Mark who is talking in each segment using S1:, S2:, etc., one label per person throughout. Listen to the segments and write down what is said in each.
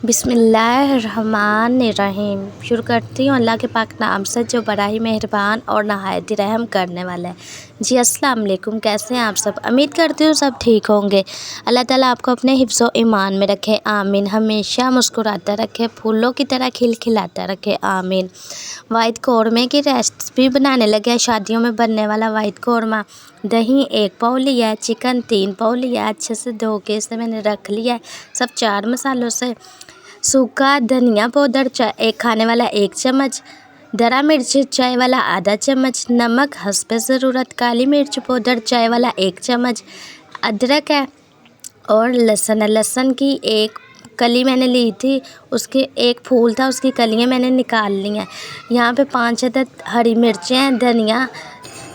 S1: बिस्मिल्लाहिर्रहमानिर्रहीम। शुरू करती हूँ अल्लाह के पाक नाम से जो बड़ा ही मेहरबान और नहायत ही रहम करने वाला है। जी अस्सलाम वालेकुम, कैसे हैं आप सब। उम्मीद करती हूँ सब ठीक होंगे। अल्लाह ताला आपको अपने हिफ्ज़ो ईमान में रखे, आमीन। हमेशा मुस्कुराता रखे, फूलों की तरह खिलखिलाता रखे, आमीन। वाइट कौरमे की रेसिपी बनाने लगे हैं। शादियों में बनने वाला वाइट कौरमा। दही 1 पाव लिया है, चिकन 3 पाव लिया है, अच्छे से धो के इसे मैंने रख लिया है सब 4 मसालों से। सूखा धनिया पाउडर 1 खाने वाला 1 चम्मच, दरा मिर्च चाय वाला आधा चम्मच, नमक हस्बे ज़रूरत, काली मिर्च पाउडर चाय वाला 1 चम्मच, अदरक है और लहसुन है। लहसुन की 1 कली मैंने ली थी, उसके 1 फूल था, उसकी कलियां मैंने निकाल ली हैं। यहाँ पे 5 अदद हरी मिर्चें हैं।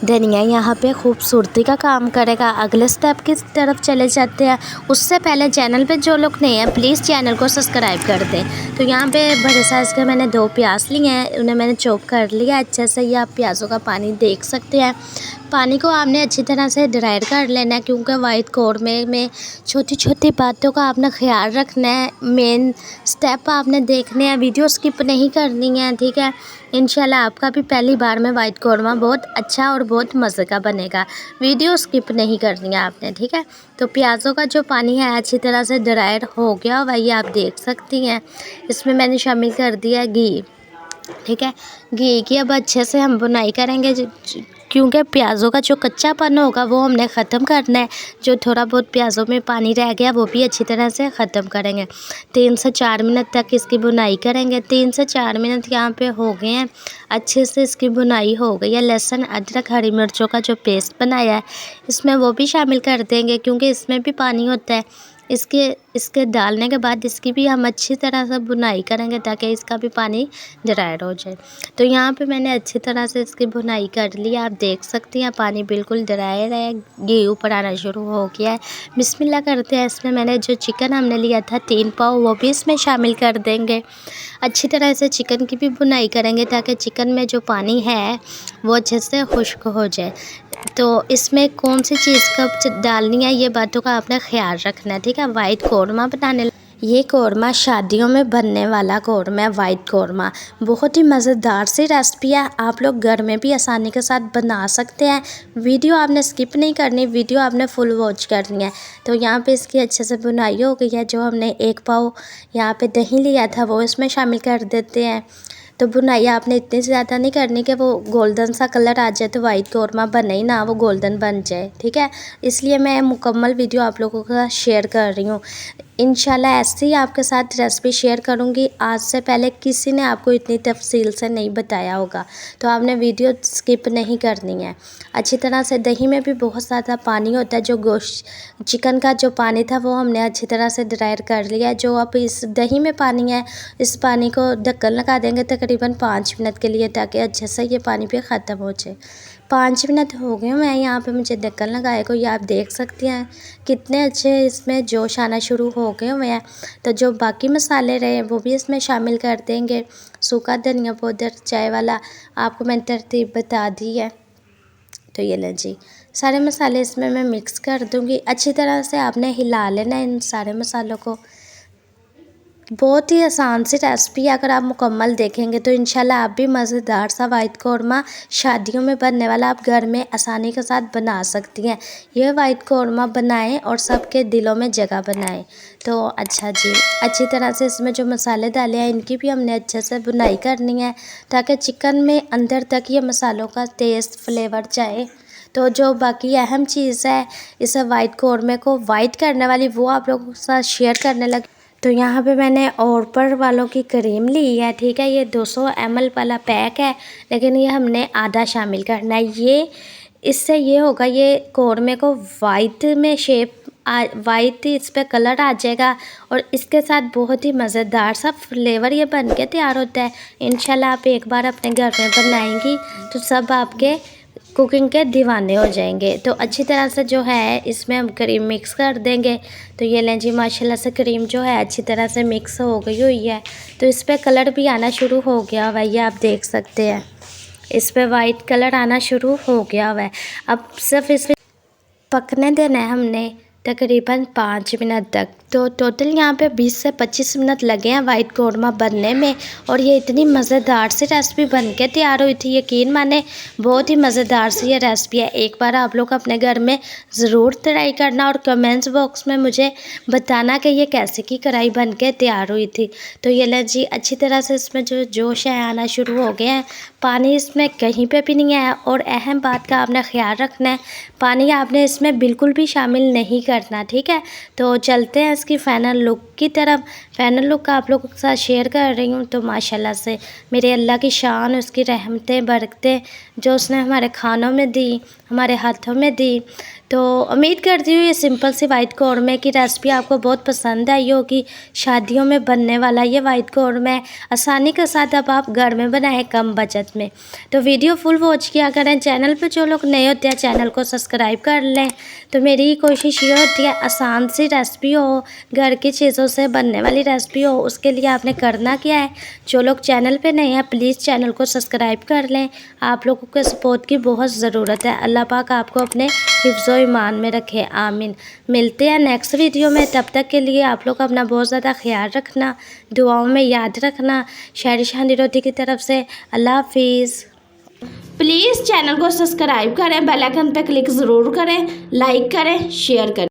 S1: धनिया यहाँ पे खूबसूरती का काम करेगा। अगले स्टेप की तरफ चले जाते हैं। उससे पहले चैनल पे जो लोग नए हैं प्लीज़ चैनल को सब्सक्राइब कर दें। तो यहाँ पे बड़े साइज़ के मैंने 2 प्याज लिए हैं, उन्हें मैंने चॉप कर लिया अच्छे से। ये आप प्याज़ों का पानी देख सकते हैं। पानी को आपने अच्छी तरह से ड्राई कर लेना है, क्योंकि वाइट कौरमे में छोटी छोटी बातों का आपने ख्याल रखना है। मेन स्टेप आपने देखने हैं, वीडियो स्किप नहीं करनी है, ठीक है। इंशाल्लाह आपका भी पहली बार में वाइट कौरमा बहुत अच्छा और बहुत मज़े का बनेगा। वीडियो स्किप नहीं करनी है आपने, ठीक है। तो प्याज़ों का जो पानी है अच्छी तरह से ड्राई हो गया, वही आप देख सकती हैं। इसमें मैंने शामिल कर दिया घी, ठीक है। घी की अब अच्छे से हम बुनाई करेंगे, क्योंकि प्याज़ों का जो कच्चापन होगा वो हमने ख़त्म करना है। जो थोड़ा बहुत प्याज़ों में पानी रह गया वो भी अच्छी तरह से ख़त्म करेंगे। 3 से 4 मिनट तक इसकी बुनाई करेंगे। 3 से 4 मिनट यहाँ पे हो गए हैं, अच्छे से इसकी बुनाई हो गई है। लहसुन अदरक हरी मिर्चों का जो पेस्ट बनाया है इसमें वो भी शामिल कर देंगे, क्योंकि इसमें भी पानी होता है। इसके डालने के बाद इसकी भी हम अच्छी तरह से बुनाई करेंगे, ताकि इसका भी पानी ड्राई हो जाए। तो यहाँ पे मैंने अच्छी तरह से इसकी बुनाई कर ली, आप देख सकती हैं। पानी बिल्कुल ड्राई है, घी ऊपर आना शुरू हो गया है। बिस्मिल्लाह करते हैं। इसमें मैंने जो चिकन हमने लिया था 3 पाव, वो भी इसमें शामिल कर देंगे। अच्छी तरह से चिकन की भी बुनाई करेंगे, ताकि चिकन में जो पानी है वो अच्छे से खुश्क हो जाए। तो इसमें कौन सी चीज़ कब डालनी है ये बातों का आपने ख्याल रखना है, ठीक है। वाइट कौरमा बनाने, ये कौरमा शादियों में बनने वाला कौरमा है। वाइट कौरमा बहुत ही मज़ेदार सी रेसिपी है, आप लोग घर में भी आसानी के साथ बना सकते हैं। वीडियो आपने स्किप नहीं करनी, वीडियो आपने फुल वॉच करनी है। तो यहाँ पे इसकी अच्छे से बुनाई हो गई है। जो हमने 1 पाव यहाँ पे दही लिया था वो इसमें शामिल कर देते हैं। तो बुनाई आपने इतनी ज़्यादा नहीं करनी कि वो गोल्डन सा कलर आ जाए, तो वाइट कौरमा बने ही ना, वो गोल्डन बन जाए, ठीक है। इसलिए मैं मुकम्मल वीडियो आप लोगों का शेयर कर रही हूँ। इंशाल्लाह ऐसे ही आपके साथ रेसिपी शेयर करूँगी। आज से पहले किसी ने आपको इतनी तफसील से नहीं बताया होगा, तो आपने वीडियो स्किप नहीं करनी है। अच्छी तरह से दही में भी बहुत ज़्यादा पानी होता है। जो गोश्त चिकन का जो पानी था वो हमने अच्छी तरह से ड्राई कर लिया है। जो अब इस दही में पानी है, इस पानी को ढक्कन लगा देंगे तकरीबन 5 मिनट के लिए, ताकि अच्छे से ये पानी भी ख़त्म हो जाए। 5 मिनट हो गए मैं यहाँ पे मुझे ढक्कन लगाए को, ये आप देख सकती हैं कितने अच्छे इसमें जोश आना शुरू हो गए हुए हैं। तो जो बाकी मसाले रहे वो भी इसमें शामिल कर देंगे। सूखा धनिया पाउडर चाय वाला आपको मैंने तरतीब बता दी है। तो ये लें जी, सारे मसाले इसमें मैं मिक्स कर दूँगी। अच्छी तरह से आपने हिला लेना इन सारे मसालों को। बहुत ही आसान सी रेसिपी है, अगर आप मुकम्मल देखेंगे तो इंशाल्लाह आप भी मज़ेदार सा वाइट कौरमा शादियों में बनने वाला आप घर में आसानी के साथ बना सकती हैं। यह वाइट कौरमा बनाएं और सबके दिलों में जगह बनाएं। तो अच्छा जी, अच्छी तरह से इसमें जो मसाले डाले हैं इनकी भी हमने अच्छे से बुनाई करनी है, ताकि चिकन में अंदर तक ये मसालों का टेस्ट फ्लेवर जाए। तो जो बाकी अहम चीज़ है इस वाइट कौरमे को वाइट करने वाली, वो आप लोगों के साथ शेयर करने लगी। तो यहाँ पे मैंने और वालों की क्रीम ली है, ठीक है। ये 200 ml वाला पैक है, लेकिन ये हमने आधा शामिल करना है। ये इससे ये होगा, ये कौरमे को वाइट में वाइट इस पर कलर आ जाएगा, और इसके साथ बहुत ही मज़ेदार सा फ्लेवर ये बन के तैयार होता है। इंशाल्लाह आप एक बार अपने घर में बनाएंगी तो सब आपके कुकिंग के दीवाने हो जाएंगे। तो अच्छी तरह से जो है इसमें हम क्रीम मिक्स कर देंगे। तो ये लें जी, माशाल्लाह से क्रीम जो है अच्छी तरह से मिक्स हो गई हुई है। तो इस पर कलर भी आना शुरू हो गया हुआ है, ये आप देख सकते हैं। इस पर वाइट कलर आना शुरू हो गया हुआ है। अब सिर्फ इस पर पकने देना है हमने तकरीबन 5 मिनट तक। तो टोटल यहाँ पे 20 से 25 मिनट लगे हैं वाइट कौरमा बनने में। और ये इतनी मज़ेदार सी रेसिपी बन के तैयार हुई थी, यकीन माने बहुत ही मज़ेदार सी ये रेसिपी है। एक बार आप लोग अपने घर में ज़रूर ट्राई करना और कमेंट्स बॉक्स में मुझे बताना कि ये कैसे की कढ़ाई बन के तैयार हुई थी। तो ये लें जी, अच्छी तरह से इसमें जो जोश है आना शुरू हो गया है, पानी इसमें कहीं पे भी नहीं है। और अहम बात का आपने ख्याल रखना है, पानी आपने इसमें बिल्कुल भी शामिल नहीं करना, ठीक है। तो चलते हैं इसकी फ़ाइनल लुक की तरफ। फ़ाइनल लुक आप लोगों के साथ शेयर कर रही हूँ। तो माशाल्लाह से मेरे अल्लाह की शान, उसकी रहमतें बरकतें जो उसने हमारे खानों में दी, हमारे हाथों में दी। तो उम्मीद करती हूँ ये सिंपल सी वाइट कौरमे की रेसिपी आपको बहुत पसंद आई होगी। शादियों में बनने वाला ये वाइट कौरमा है, आसानी के साथ अब आप घर में बनाएं कम बजट में। तो वीडियो फुल वॉच किया करें। चैनल पर जो लोग नए होते हैं चैनल को सब्सक्राइब कर लें। तो मेरी कोशिश ये होती है आसान सी रेसिपी हो, घर की चीज़ों से बनने वाली रेसिपी हो। उसके लिए आपने करना क्या है, जो लोग चैनल पे नए हैं प्लीज़ चैनल को सब्सक्राइब कर लें। आप लोगों के सपोर्ट की बहुत ज़रूरत है। अल्लाह पाक आपको अपने हिफ्ज़ व ईमान में रखे, आमीन। मिलते हैं नेक्स्ट वीडियो में, तब तक के लिए आप लोग अपना बहुत ज़्यादा ख्याल रखना, दुआओं में याद रखना। शहरी शांति रोटी की तरफ से अल्लाह हाफिज़। प्लीज़ चैनल को सब्सक्राइब करें, बेल आइकन पर क्लिक ज़रूर करें, लाइक करें, शेयर करें।